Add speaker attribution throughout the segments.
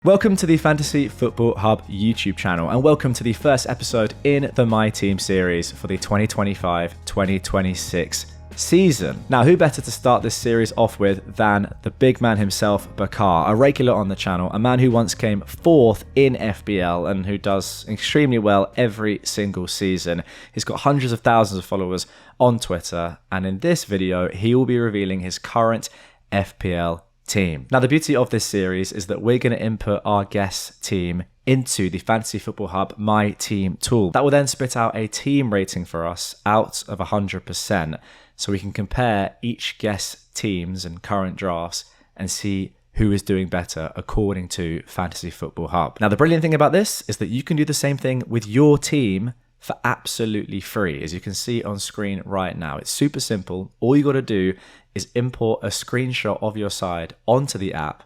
Speaker 1: Welcome to the Fantasy Football Hub YouTube channel and welcome to the first episode in the My Team series for the 2025-2026 season. Now, who better to start this series off with than the big man himself, Bakar, a regular on the channel, a man who once came fourth in FPL and who does extremely well every single season. He's got hundreds of thousands of followers on Twitter, and in this video, he will be revealing his current FPL team. Now, the beauty of this series is that we're going to input our guest team into the Fantasy Football Hub My Team tool. That will then spit out a team rating for us out of 100%, so we can compare each guest teams and current drafts and see who is doing better according to Fantasy Football Hub. Now, the brilliant thing about this is that you can do the same thing with your team for absolutely free, as you can see on screen right now. It's super simple. All you got to do is import a screenshot of your side onto the app,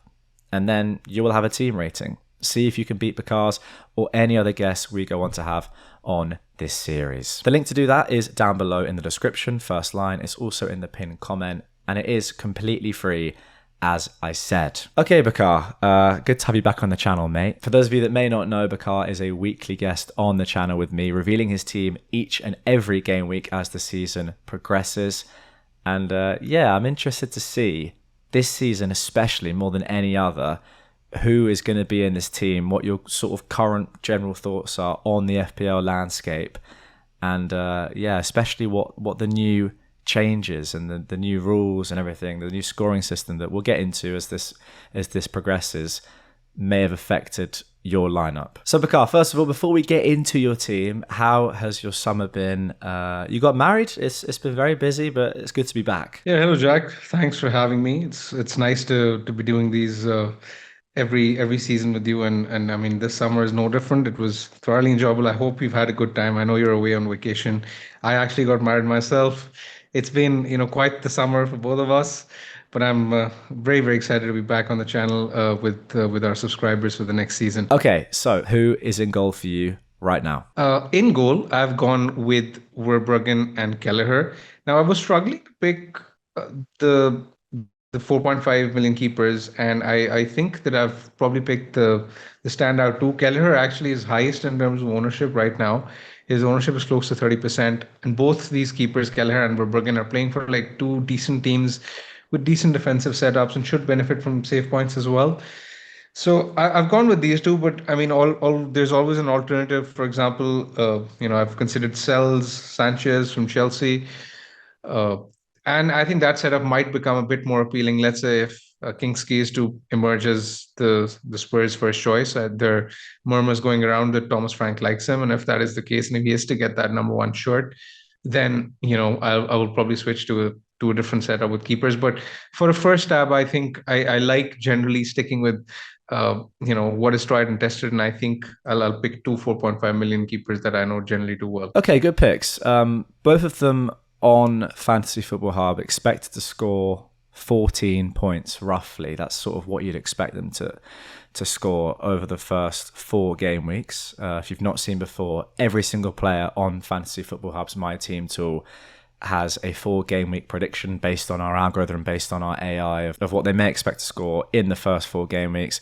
Speaker 1: and then you will have a team rating. See if you can beat Bakar's or any other guests we go on to have on this series. The link to do that is down below in the description, first line. It's also in the pinned comment, and it is completely free, as I said. Okay, Bakar, good to have you back on the channel, mate. For those of you that may not know, Bakar is a weekly guest on the channel with me, revealing his team each and every game week as the season progresses. And yeah, I'm interested to see this season, especially more than any other, who is going to be in this team, what your sort of current general thoughts are on the FPL landscape. And yeah, especially what the new changes and the new rules and everything, the new scoring system that we'll get into as this progresses may have affected your lineup. So Bakar, first of all, before we get into your team, how has your summer been? You got married. It's been very busy, but it's good to be back.
Speaker 2: Yeah, hello Jack. Thanks for having me. It's nice to be doing these every season with you, and I mean this summer is no different. It was thoroughly enjoyable. I hope you've had a good time. I know you're away on vacation. I actually got married myself. It's been quite the summer for both of us, but I'm very excited to be back on the channel with our subscribers for the next season.
Speaker 1: Okay, so who is in goal for you right now?
Speaker 2: In goal, I've gone with Verbruggen and Kelleher. Now, I was struggling to pick the 4.5 million keepers, and I think that I've probably picked the standout two. Kelleher actually is highest in terms of ownership right now. His ownership is close to 30%, and both these keepers, Kelleher and Verbruggen, are playing for like two decent teams with decent defensive setups and should benefit from save points as well. So I've gone with these two, but I mean, there's always an alternative. For example, I've considered Sanchez from Chelsea, and I think that setup might become a bit more appealing. Let's say if King's Keys to emerge as the Spurs' first choice. There are murmurs going around that Thomas Frank likes him, and if that is the case, and if he is to get that #1 shirt, then I will probably switch to a different setup with keepers. But for a first tab, I think I like generally sticking with what is tried and tested, and I think I'll pick two 4.5 million keepers that I know generally do well.
Speaker 1: Okay, good picks. Both of them on Fantasy Football Hub expected to score 14 points roughly. That's sort of what you'd expect them to score over the first 4 game weeks. If you've not seen before, every single player on Fantasy Football Hub's My Team tool has a 4 game week prediction based on our algorithm, based on our AI of what they may expect to score in the first 4 game weeks.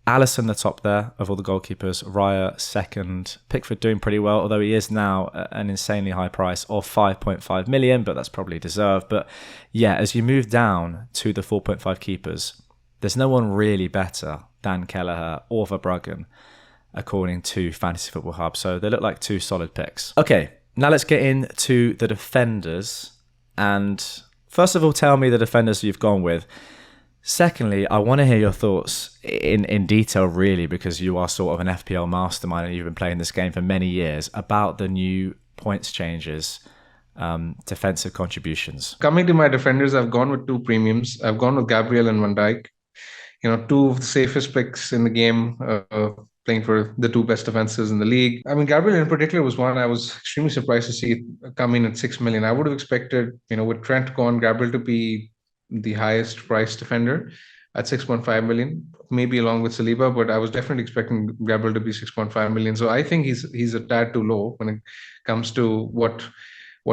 Speaker 1: Alisson the top there of all the goalkeepers, Raya second, Pickford doing pretty well, although he is now at an insanely high price of 5.5 million, but that's probably deserved. But yeah, as you move down to the 4.5 keepers, there's no one really better than Kelleher or Verbruggen, according to Fantasy Football Hub. So they look like 2 solid picks. Okay, now let's get into the defenders. And first of all, tell me the defenders you've gone with. Secondly, I want to hear your thoughts in detail, really, because you are sort of an FPL mastermind and you've been playing this game for many years, about the new points changes, defensive contributions.
Speaker 2: Coming to my defenders, I've gone with 2 premiums. I've gone with Gabriel and Van Dijk. 2 of the safest picks in the game, playing for the 2 best defenses in the league. I mean, Gabriel in particular was one I was extremely surprised to see come in at 6 million. I would have expected, with Trent gone, Gabriel to be the highest priced defender at 6.5 million, maybe along with Saliba, but I was definitely expecting Gabriel to be 6.5 million. So I think he's a tad too low when it comes to what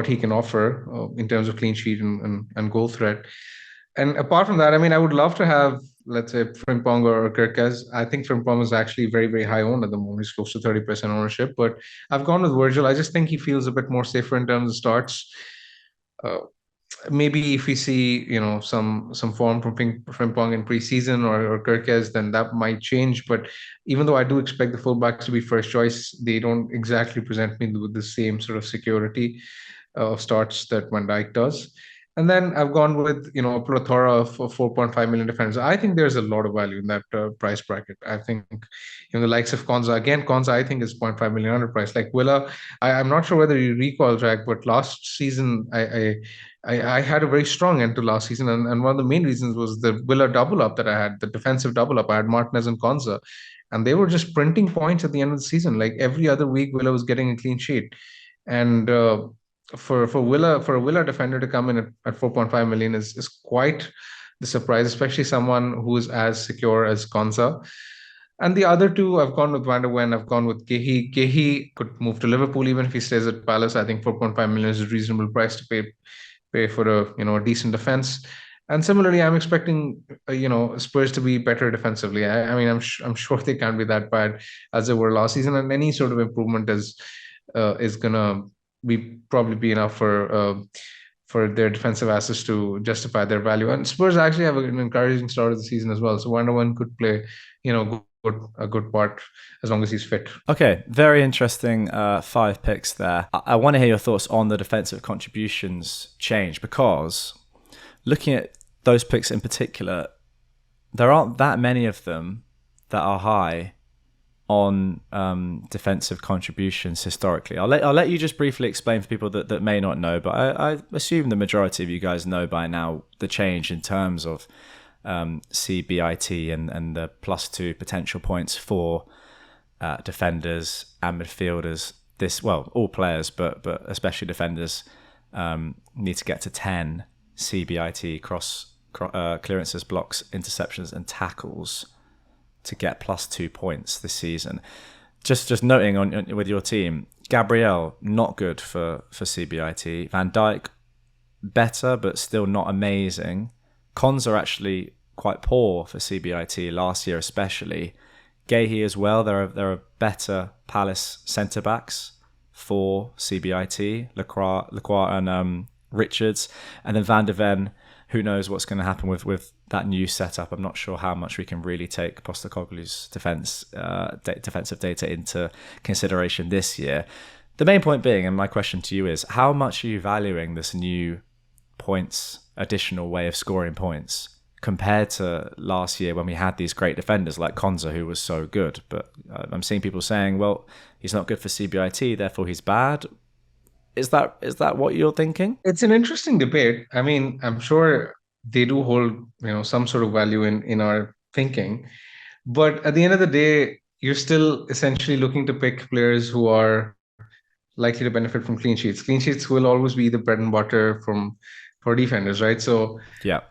Speaker 2: he can offer in terms of clean sheet and goal threat. And apart from that, I mean, I would love to have let's say, Frimpong or Kirkez. I think Frimpong is actually very, very high owned at the moment. He's close to 30% ownership. But I've gone with Virgil. I just think he feels a bit more safer in terms of starts. Uh, Maybe if we see, some form from Frimpong in preseason or Kirkez, then that might change. But even though I do expect the fullbacks to be first choice, they don't exactly present me with the same sort of security of starts that Van Dijk does. And then I've gone with, a plethora of 4.5 million defenders. I think there's a lot of value in that price bracket. I think, the likes of Konza, again, Konza, I think is 0.5 million underpriced. Like Villa, I'm not sure whether you recall, Jack, but last season, I had a very strong end to last season. And one of the main reasons was the Villa double up that I had, the defensive double up. I had Martinez and Konza, and they were just printing points at the end of the season. Like every other week, Villa was getting a clean sheet. And for a Villa defender to come in at 4.5 million is quite the surprise, especially someone who is as secure as Konza. And the other two, I've gone with Van der Ven, I've gone with Gehi. Gehi could move to Liverpool even if he stays at Palace. I think 4.5 million is a reasonable price to pay for a decent defense. And similarly, I'm expecting Spurs to be better defensively. I mean, I'm sure they can't be that bad as they were last season, and any sort of improvement is gonna be probably be enough for their defensive assets to justify their value. And Spurs actually have an encouraging start of the season as well. So Van der Ven could play, a good part as long as he's fit.
Speaker 1: Okay, very interesting 5 picks there. I want to hear your thoughts on the defensive contributions change, because looking at those picks in particular, there aren't that many of them that are high on defensive contributions historically. I'll let you just briefly explain for people that may not know, but I assume the majority of you guys know by now the change in terms of CBIT and the +2 potential points for defenders and midfielders. All players, but especially defenders need to get to 10 CBIT cross clearances, blocks, interceptions, and tackles to get +2 points this season. Just noting on with your team, Gabriel not good for CBIT. Van Dijk better, but still not amazing. Konza actually quite poor for CBIT last year, especially. Gehi as well. There are better Palace centre backs for CBIT. Lacroix and Richards, and then Van der Ven. Who knows what's going to happen with that new setup? I'm not sure how much we can really take Postecoglou's defensive data into consideration this year. The main point being, and my question to you is, how much are you valuing this new additional way of scoring points compared to last year when we had these great defenders like Konza, who was so good? But I'm seeing people saying, well, he's not good for CBIT, therefore he's bad. Is that what you're thinking?
Speaker 2: It's an interesting debate. I mean, I'm sure they do hold, some sort of value in our thinking. But at the end of the day, you're still essentially looking to pick players who are likely to benefit from clean sheets. Clean sheets will always be the bread and butter for defenders, right? So
Speaker 1: yeah.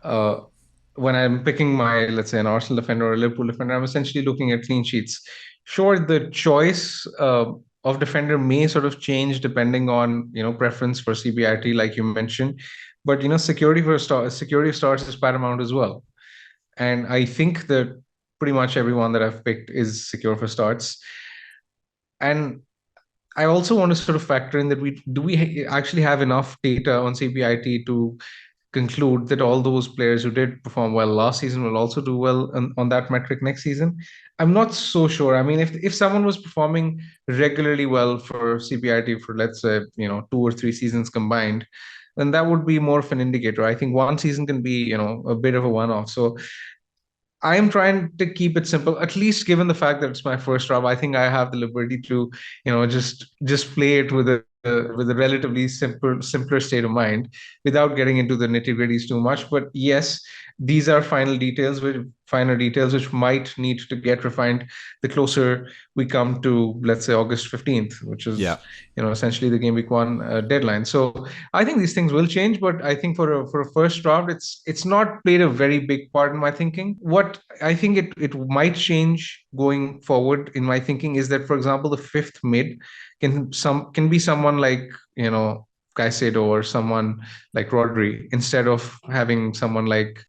Speaker 2: When I'm picking let's say, an Arsenal defender or a Liverpool defender, I'm essentially looking at clean sheets. Sure, the choice of defender may sort of change depending on preference for CBIT, like you mentioned, but security of starts is paramount as well. And I think that pretty much everyone that I've picked is secure for starts. And I also want to sort of factor in that we actually have enough data on CBIT to conclude that all those players who did perform well last season will also do well on that metric next season. I'm not so sure. I mean, if someone was performing regularly well for CBIT for, let's say, 2 or 3 seasons combined, then that would be more of an indicator. I think one season can be, a bit of a one-off. So I am trying to keep it simple, at least given the fact that it's my first job. I think I have the liberty to, just play it with a relatively simpler state of mind without getting into the nitty-gritties too much. But yes, these are final details which might need to get refined the closer we come to, let's say, August 15th, which is essentially the Gameweek 1 deadline. So I think these things will change, but I think for a first round, it's not played a very big part in my thinking. What I think it might change going forward in my thinking is that, for example, the 5th mid can be someone like Caicedo or someone like Rodri, instead of having someone like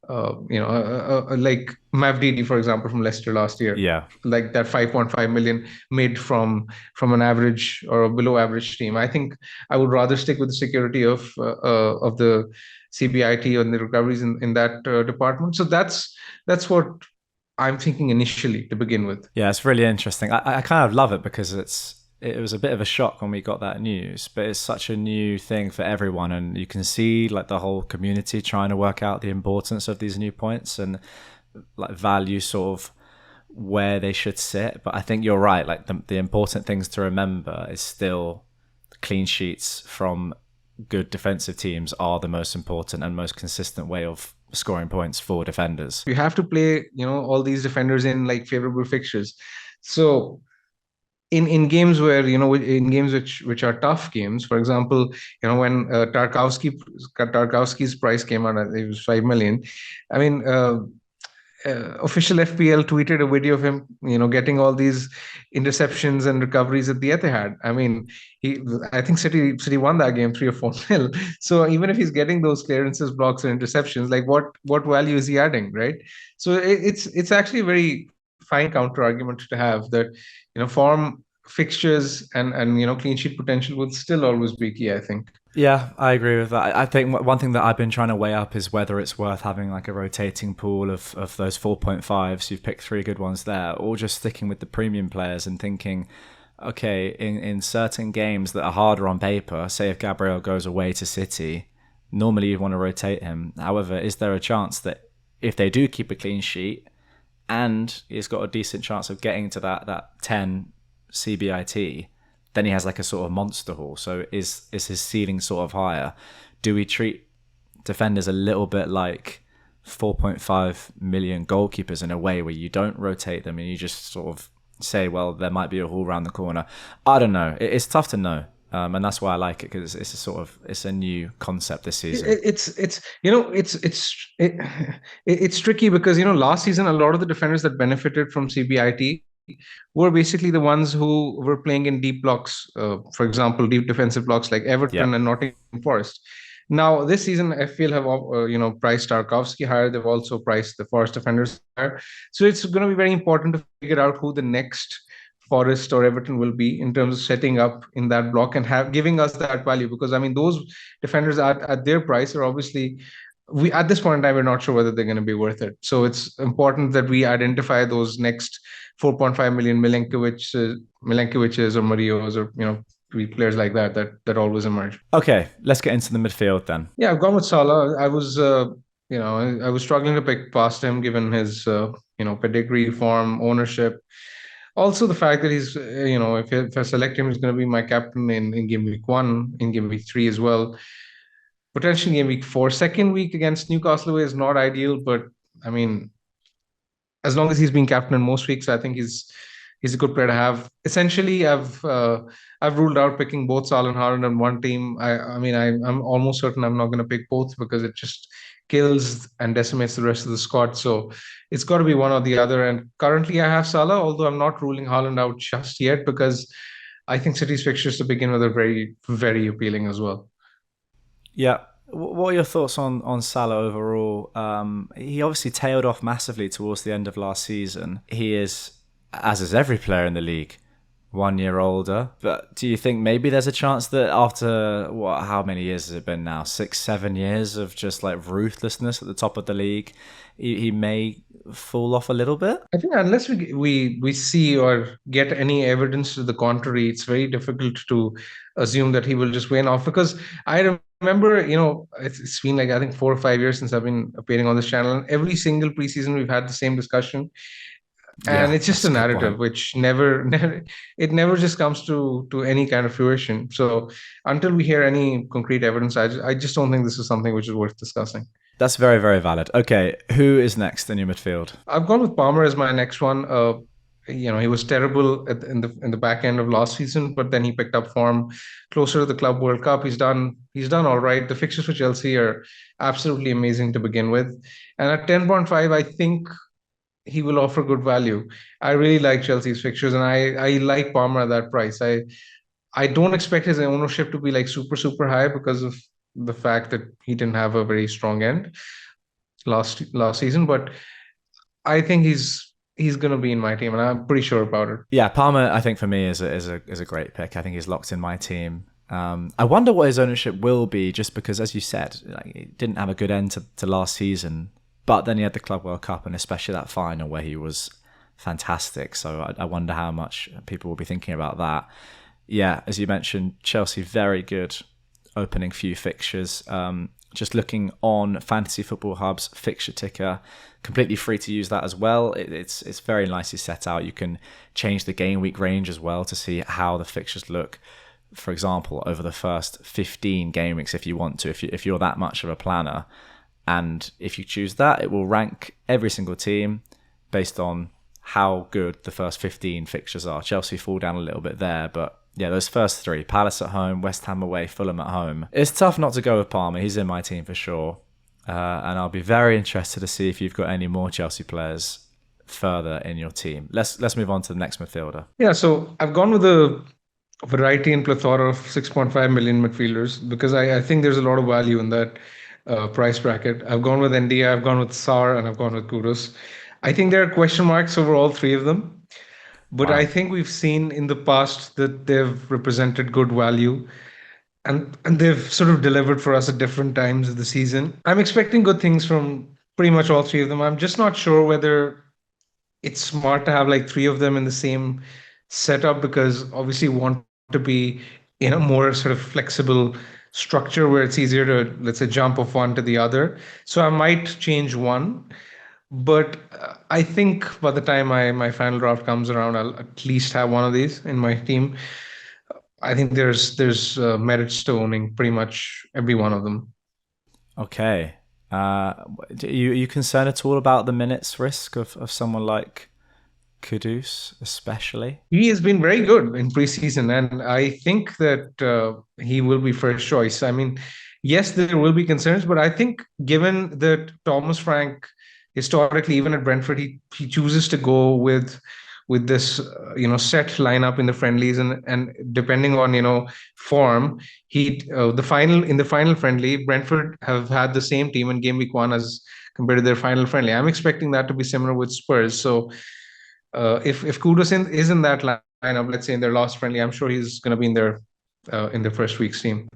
Speaker 2: like Mavdidi, for example, from Leicester last year,
Speaker 1: Yeah.
Speaker 2: like that 5.5 million made from an average or a below average team. I think I would rather stick with the security of the CBIT and the recoveries in that department. So that's what I'm thinking initially to begin with.
Speaker 1: Yeah, it's really interesting. I kind of love it because it was a bit of a shock when we got that news, but it's such a new thing for everyone, and you can see like the whole community trying to work out the importance of these new points and like value sort of where they should sit. But I think you're right. Like the important things to remember is still clean sheets from good defensive teams are the most important and most consistent way of scoring points for defenders.
Speaker 2: You have to play, all these defenders in like favorable fixtures. So in games where in games which are tough games, for example, when Tarkowski's price came out, it was 5 million. I mean, official FPL tweeted a video of him, getting all these interceptions and recoveries at the Etihad. I mean, I think City won that game 3 or 4 nil. So even if he's getting those clearances, blocks, and interceptions, like what value is he adding, right? So it's actually a very fine counter argument to have that, form, fixtures, and clean sheet potential will still always be key, I think.
Speaker 1: Yeah, I agree with that. I think one thing that I've been trying to weigh up is whether it's worth having like a rotating pool of those 4.5s. You've picked three good ones there, or just sticking with the premium players and thinking, okay, in certain games that are harder on paper, say if Gabriel goes away to City, normally you want to rotate him. However, is there a chance that if they do keep a clean sheet and he's got a decent chance of getting to that 10 CBIT, then he has like a sort of monster haul. So is his ceiling sort of higher? Do we treat defenders a little bit like 4.5 million goalkeepers in a way where you don't rotate them and you just sort of say, well, there might be a haul around the corner? I don't know. It's tough to know. And that's why I like it, because it's a new concept this season.
Speaker 2: It's tricky because last season a lot of the defenders that benefited from CBIT were basically the ones who were playing in deep blocks, for example, deep defensive blocks like
Speaker 1: Yeah.
Speaker 2: Everton and Nottingham Forest. Now, this season, FPL have priced Tarkowski higher. They've also priced the Forest defenders higher. So it's going to be very important to figure out who the next Forest or Everton will be in terms of setting up in that block and giving us that value. Because I mean, those defenders at their price are obviously, we at this point in time we're not sure whether they're going to be worth it. So it's important that we identify those next 4.5 million Milenkovic's or Marios or players like that always emerge.
Speaker 1: Okay, let's get into the midfield then.
Speaker 2: Yeah, I've gone with Salah. I was struggling to pick past him given his pedigree, form, ownership. Also, the fact that he's if I select him, he's going to be my captain in game week 1, in game week 3 as well. Potentially game week 4. Second week against Newcastle away is not ideal, but I mean, as long as he's been captain in most weeks, I think he's a good player to have. Essentially, I've ruled out picking both Salah and Haaland on one team. I'm almost certain I'm not going to pick both because it just kills and decimates the rest of the squad. So it's got to be one or the other. And currently, I have Salah, although I'm not ruling Haaland out just yet because I think City's fixtures to begin with are very, very appealing as well.
Speaker 1: Yeah. What are your thoughts on Salah overall? He obviously tailed off massively towards the end of last season. He is, as is every player in the league, 1 year older. But do you think maybe there's a chance that after, how many years has it been now? 6, 7 years of just like ruthlessness at the top of the league, he may fall off a little bit?
Speaker 2: I think unless we see or get any evidence to the contrary, it's very difficult to assume that he will just wane off. Because I remember, it's been like I think 4 or 5 years since I've been appearing on this channel, and every single preseason we've had the same discussion. And
Speaker 1: Yeah,
Speaker 2: it's just
Speaker 1: that's
Speaker 2: a
Speaker 1: a good
Speaker 2: narrative
Speaker 1: point.
Speaker 2: which never just comes to any kind of fruition. So until we hear any concrete evidence, I just don't think this is something which is worth discussing.
Speaker 1: That's very, very valid. Okay, who is next in your midfield?
Speaker 2: I've gone with Palmer as my next one. He was terrible in the back end of last season, but then he picked up form closer to the Club World Cup. He's done all right. The fixtures for Chelsea are absolutely amazing to begin with, and at 10.5, I think he will offer good value. I really like Chelsea's fixtures, and I like Palmer at that price. I don't expect his ownership to be like super super high because of the fact that he didn't have a very strong end. last season, but I think he's going to be in my team, and I'm pretty sure about it.
Speaker 1: Yeah, Palmer, I think for me is a great pick. I think he's locked in my team. I wonder what his ownership will be, just because, as you said, like, he didn't have a good end to last season, but then he had the Club World Cup and especially that final where he was fantastic. So I wonder how much people will be thinking about that. Yeah, as you mentioned, Chelsea, very good opening few fixtures. Just looking on Fantasy Football Hub's fixture ticker, completely free to use that as well. It's very nicely set out. You can change the game week range as well to see how the fixtures look. For example, over the first 15 game weeks, if you want to, if you're that much of a planner, and if you choose that, it will rank every single team based on how good the first 15 fixtures are. Chelsea fall down a little bit there, but yeah, those first three, Palace at home, West Ham away, Fulham at home. It's tough not to go with Palmer. He's in my team for sure. And I'll be very interested to see if you've got any more Chelsea players further in your team. Let's move on to the next midfielder.
Speaker 2: Yeah, so I've gone with a variety and plethora of 6.5 million midfielders because I think there's a lot of value in that price bracket. I've gone with India, I've gone with Sar, and I've gone with Kudus. I think there are question marks over all three of them. But
Speaker 1: Wow.
Speaker 2: I think we've seen in the past that they've represented good value and they've sort of delivered for us at different times of the season. I'm expecting good things from pretty much all three of them. I'm just not sure whether it's smart to have like three of them in the same setup because obviously you want to be in a more sort of flexible structure where it's easier to, let's say, jump off one to the other. So I might change one. But I think by the time my final draft comes around, I'll at least have one of these in my team. I think there's merits to owning pretty much every one of them.
Speaker 1: Okay. Are you concerned at all about the minutes risk of someone like Kudus, especially?
Speaker 2: He has been very good in preseason, and I think that he will be first choice. I mean, yes, there will be concerns, but I think given that Thomas Frank historically, even at Brentford, he chooses to go with this set lineup in the friendlies, and depending on form, he the final friendly, Brentford have had the same team in game week 1 as compared to their final friendly. I'm expecting that to be similar with Spurs. So if Kudus is in that lineup, let's say in their last friendly, I'm sure he's going to be in the first week's team.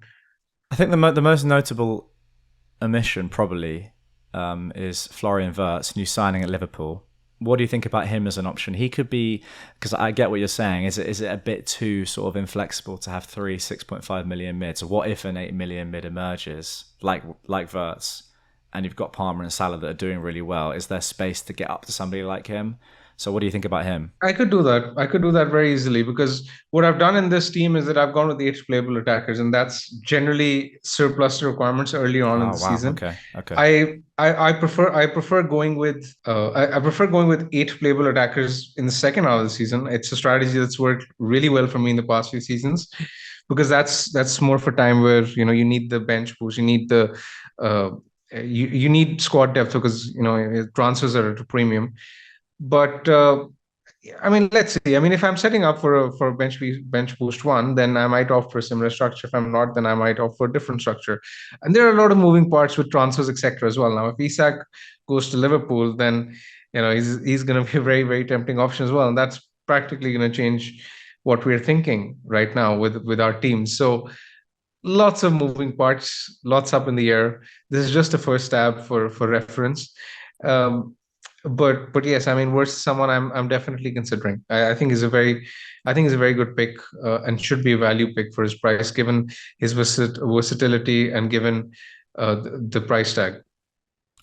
Speaker 1: I think the most notable omission probably is Florian Wirtz, new signing at Liverpool. What do you think about him as an option? He could be, because I get what you're saying. Is it a bit too sort of inflexible to have three 6.5 million mids? What if an 8 million mid emerges like Wirtz, and you've got Palmer and Salah that are doing really well? Is there space to get up to somebody like him? So what do you think about him?
Speaker 2: I could do that. I could do that very easily because what I've done in this team is that I've gone with 8 playable attackers, and that's generally surplus to requirements early on in
Speaker 1: Oh
Speaker 2: the
Speaker 1: wow,
Speaker 2: season.
Speaker 1: okay.
Speaker 2: I prefer going with I prefer going with 8 playable attackers in the second half of the season. It's a strategy that's worked really well for me in the past few seasons because that's more for time where you need the bench boost, you need the uh, you need squad depth because transfers are at a premium. But I mean, let's see. I mean, if I'm setting up for a bench boost one, then I might opt for a similar structure. If I'm not, then I might opt for a different structure. And there are a lot of moving parts with transfers, etc. as well. Now, if Isak goes to Liverpool, then he's going to be a very very tempting option as well, and that's practically going to change what we're thinking right now with our teams. So lots of moving parts, lots up in the air. This is just a first stab for reference. Um, but yes, I mean, versus someone I'm definitely considering. I think he's a very good pick and should be a value pick for his price, given his versatility and given the price tag.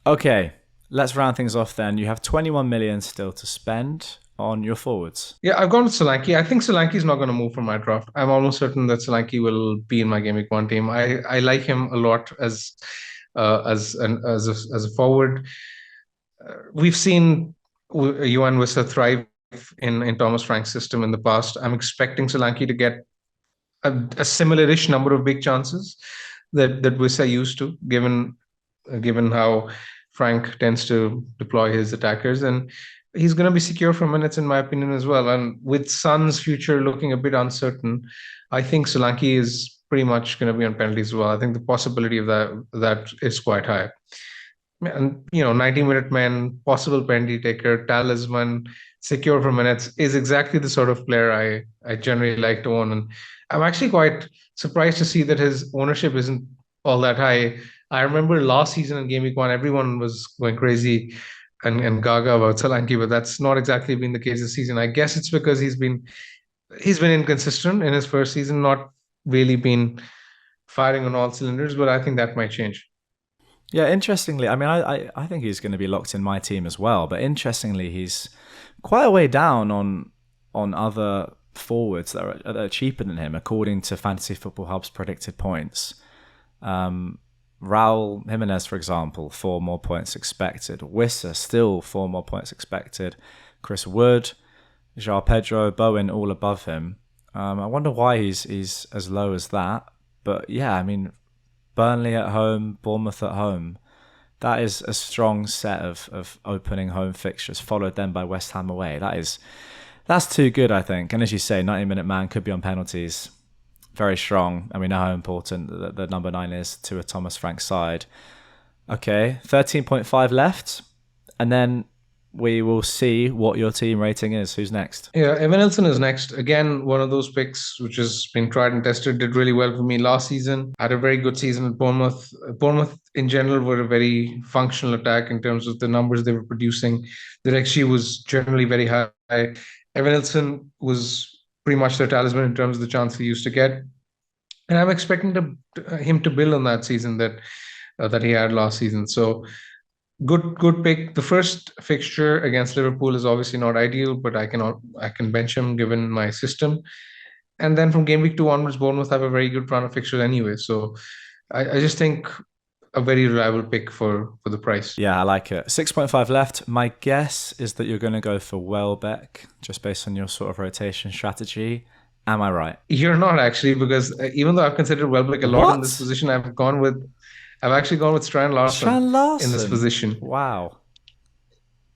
Speaker 1: Okay, let's round things off then. You have 21 million still to spend on your forwards.
Speaker 2: Yeah, I've gone with Solanke. I think Solanke is not going to move from my draft. I'm almost certain that Solanke will be in my Game Week 1 team. I like him a lot as a forward. We've seen Johan Wissa thrive in Thomas Frank's system in the past. I'm expecting Solanke to get a similar-ish number of big chances that Wissa used to, given how Frank tends to deploy his attackers, and he's going to be secure for minutes, in my opinion, as well. And with Son's future looking a bit uncertain, I think Solanke is pretty much going to be on penalties as well. I think the possibility of that is quite high. and 90-minute man, possible penalty taker, talisman, secure for minutes is exactly the sort of player I generally like to own. And I'm actually quite surprised to see that his ownership isn't all that high. I remember last season in Game Week 1, everyone was going crazy and gaga about Solanke, but that's not exactly been the case this season. I guess it's because he's been inconsistent in his first season, not really been firing on all cylinders, but I think that might change.
Speaker 1: Yeah, interestingly, I mean, I think he's going to be locked in my team as well. But interestingly, he's quite a way down on other forwards that are cheaper than him, according to Fantasy Football Hub's predicted points. Raul Jimenez, for example, 4 more points expected. Wissa, still 4 more points expected. Chris Wood, João Pedro, Bowen, all above him. I wonder why he's as low as that. But yeah, I mean, Burnley at home, Bournemouth at home. That is a strong set of opening home fixtures, followed then by West Ham away. That's too good, I think. And as you say, 90-minute man could be on penalties. Very strong. And we know how important the number 9 is to a Thomas Frank side. Okay, 13.5 left. And then we will see what your team rating is. Who's next?
Speaker 2: Yeah, Evan Nelson is next. Again, one of those picks which has been tried and tested, did really well for me last season. Had a very good season at Bournemouth. Bournemouth in general were a very functional attack in terms of the numbers they were producing. Their XG was generally very high. Evan Nelson was pretty much their talisman in terms of the chance he used to get. And I'm expecting him to build on that season that he had last season. So good pick. The first fixture against Liverpool is obviously not ideal, but I can bench him given my system. And then from Game Week 2 onwards, Bournemouth have a very good run of fixtures anyway. So I just think a very reliable pick for the price.
Speaker 1: Yeah, I like it. 6.5 left. My guess is that you're going to go for Welbeck, just based on your sort of rotation strategy. Am I right?
Speaker 2: You're not actually, because even though I've considered Welbeck a lot in this
Speaker 1: What?
Speaker 2: position, I've actually gone with Strand Larson
Speaker 1: Strand
Speaker 2: in this
Speaker 1: Larson.
Speaker 2: position.
Speaker 1: Wow.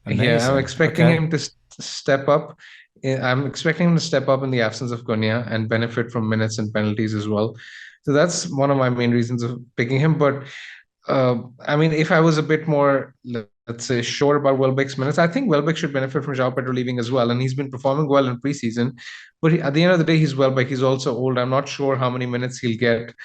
Speaker 2: Yeah, I'm
Speaker 1: Amazing.
Speaker 2: expecting
Speaker 1: Okay.
Speaker 2: him to step up. I'm expecting him to step up in the absence of Konya and benefit from minutes and penalties as well. So that's one of my main reasons of picking him. But I mean, if I was a bit more, let's say, sure about Welbeck's minutes, I think Welbeck should benefit from João Pedro leaving as well. And he's been performing well in preseason. But at the end of the day, he's Welbeck. He's also old. I'm not sure how many minutes he'll get.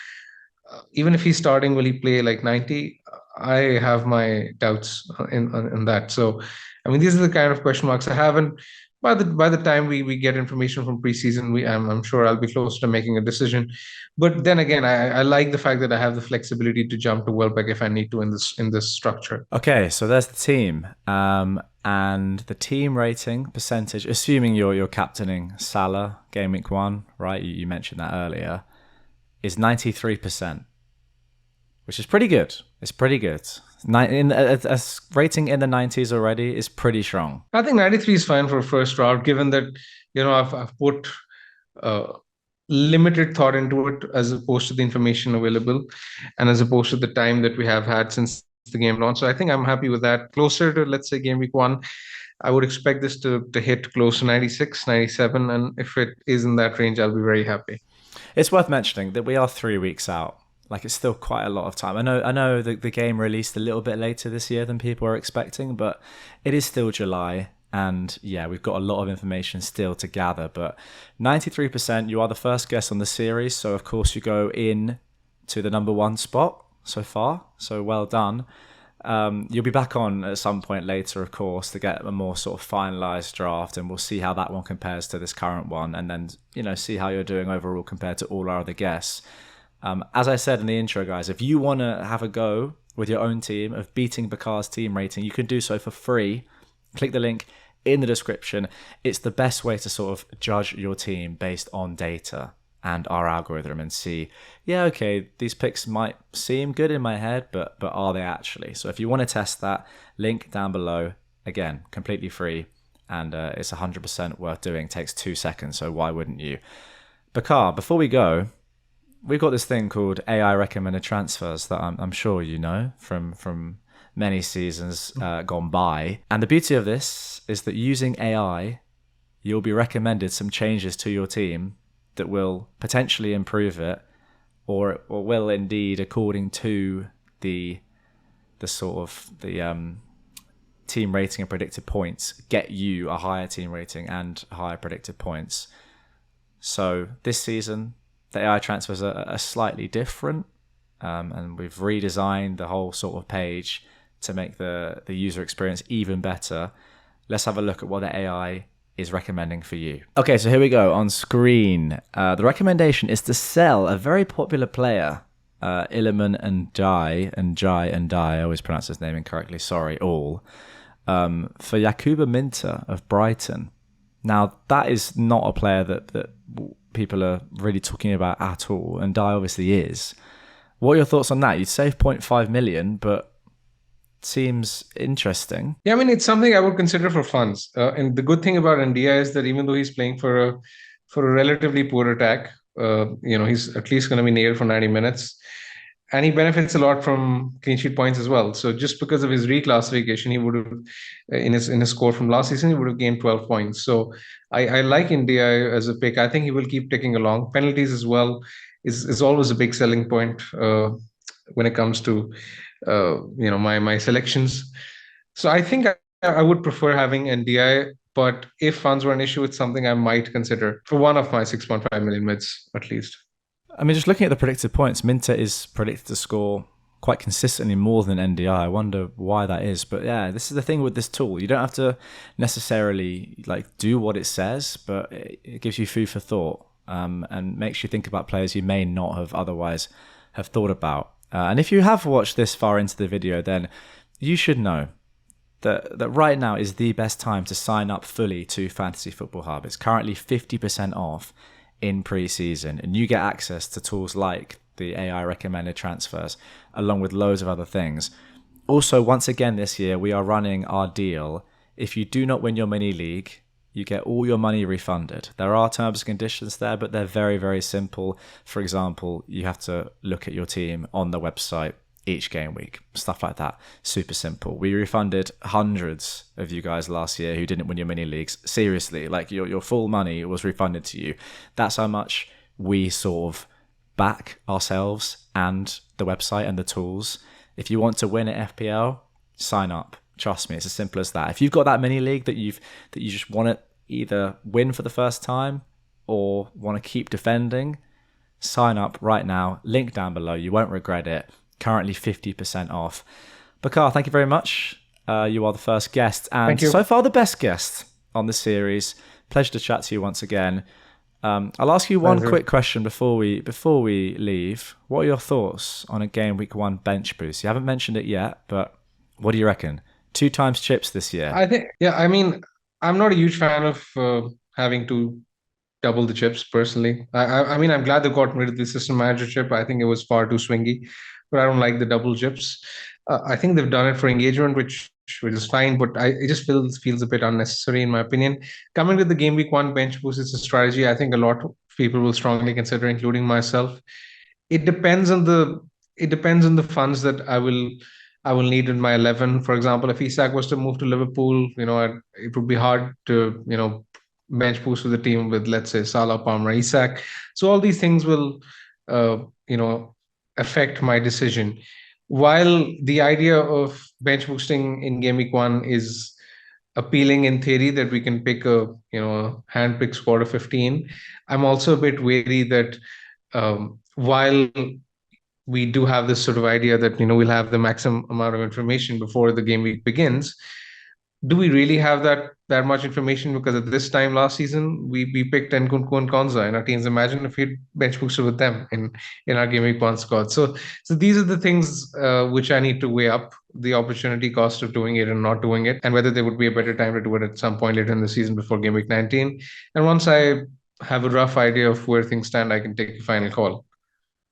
Speaker 2: Even if he's starting, will he play like 90? I have my doubts in that. So, I mean, these are the kind of question marks I have. And by the time we get information from preseason, I'm sure I'll be close to making a decision. But then again, I like the fact that I have the flexibility to jump to Welbeck if I need to in this structure.
Speaker 1: Okay, so there's the team. And the team rating percentage, assuming you're captaining Salah game week 1, right? You mentioned that earlier, is 93%, which is pretty good. It's pretty good. A rating in the 90s already is pretty strong.
Speaker 2: I think 93 is fine for a first round, given that I've put uh, limited thought into it as opposed to the information available, and as opposed to the time that we have had since the game launch. So I think I'm happy with that. Closer to, let's say, Game Week 1, I would expect this to hit close to 96, 97, and if it is in that range, I'll be very happy.
Speaker 1: It's worth mentioning that we are 3 weeks out. Like, it's still quite a lot of time. I know the game released a little bit later this year than people are expecting, but it is still July. And yeah, we've got a lot of information still to gather. But 93%, you are the first guest on the series. So, of course, you go in to the number 1 spot so far. So, well done. You'll be back on at some point later, of course, to get a more sort of finalised draft, and we'll see how that one compares to this current one, and then see how you're doing overall compared to all our other guests. As I said in the intro, guys, if you want to have a go with your own team of beating Bakar's team rating, you can do so for free. Click the link in the description. It's the best way to sort of judge your team based on data and our algorithm and see, yeah, okay, these picks might seem good in my head, but are they actually? So if you want to test that, link down below. Again, completely free, and it's 100% worth doing. It takes 2 seconds, so why wouldn't you? Bakar, before we go, we've got this thing called AI recommended transfers that I'm sure you know from many seasons gone by. And the beauty of this is that using AI, you'll be recommended some changes to your team that will potentially improve it, or will indeed, according to the the team rating and predicted points get you a higher team rating and higher predicted points. So this season, the AI transfers are slightly different, and we've redesigned the whole sort of page to make the user experience even better. Let's have a look at what the AI is recommending for you. Okay, so here we go on screen. The recommendation is to sell a very popular player, Iliman and Jai, I always pronounce his name incorrectly, sorry, all, for Yakuba Minter of Brighton. Now, that is not a player that people are really talking about at all, and Dye obviously is. What are your thoughts on that? You'd save 0.5 million, but seems interesting.
Speaker 2: Yeah, I mean, it's something I would consider for funds. And the good thing about India is that even though he's playing for a relatively poor attack, he's at least going to be near for 90 minutes. And he benefits a lot from clean sheet points as well. So just because of his reclassification, he would have, in his score from last season, he would have gained 12 points. So I like India as a pick. I think he will keep ticking along. Penalties as well is always a big selling point when it comes to my selections. So I think I would prefer having NDI, but if funds were an issue, it's something I might consider for one of my 6.5 million mids at least.
Speaker 1: I mean, just looking at the predicted points, Minter is predicted to score quite consistently more than NDI. I wonder why that is. But yeah, this is the thing with this tool. You don't have to necessarily do what it says, but it gives you food for thought, and makes you think about players you may not have otherwise have thought about. And if you have watched this far into the video, then you should know that right now is the best time to sign up fully to Fantasy Football Hub. It's currently 50% off in pre-season, and you get access to tools like the AI recommended transfers, along with loads of other things. Also, once again this year, we are running our deal. If you do not win your mini league, you get all your money refunded. There are terms and conditions there, but they're very, very simple. For example, you have to look at your team on the website each game week, stuff like that. Super simple. We refunded hundreds of you guys last year who didn't win your mini leagues. Seriously, your full money was refunded to you. That's how much we sort of back ourselves and the website and the tools. If you want to win at FPL, sign up. Trust me, it's as simple as that. If you've got that mini league that you just want to either win for the first time or want to keep defending, sign up right now. Link down below. You won't regret it. Currently 50% off. Bakar, thank you very much. You are the first guest, and so far the best guest on the series. Pleasure to chat to you once again. I'll ask you one quick question before we leave. What are your thoughts on a Gameweek 1 Bench Boost? You haven't mentioned it yet, but what do you reckon? 2 times chips this year.
Speaker 2: I think, I mean, I'm not a huge fan of having to double the chips personally. I mean, I'm glad they got rid of the assistant manager chip. I think it was far too swingy, but I don't like the double chips. I think they've done it for engagement, which is fine, but it just feels a bit unnecessary in my opinion. Coming to the Gameweek 1 Bench Boost, it's a strategy I think a lot of people will strongly consider, including myself. It depends on the funds that I will need in my 11. For example, if Isak was to move to Liverpool, it would be hard to bench boost with the team with, let's say, Salah, Palmer, Isak. So all these things will affect my decision. While the idea of bench boosting in Gameweek 1 is appealing in theory, that we can pick a hand-picked squad of 15, I'm also a bit wary that while we do have this sort of idea that we'll have the maximum amount of information before the game week begins, do we really have that much information? Because at this time last season, we picked Nkunku and Konza in our teams. Imagine if we bench boosted with them in our Gameweek 1 squad. So these are the things which I need to weigh up, the opportunity cost of doing it and not doing it, and whether there would be a better time to do it at some point later in the season before Gameweek 19. And once I have a rough idea of where things stand, I can take a final call.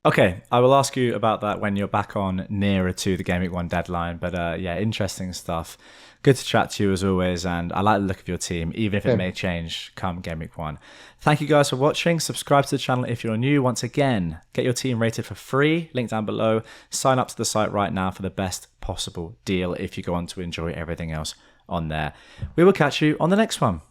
Speaker 1: Okay, I will ask you about that when you're back on nearer to the Gameweek 1 deadline. But yeah, interesting stuff. Good to chat to you as always, and I like the look of your team, even if it may change come Gameweek 1. Thank you guys for watching. Subscribe to the channel if you're new. Once again, get your team rated for free. Link down below. Sign up to the site right now for the best possible deal if you go on to enjoy everything else on there. We will catch you on the next one.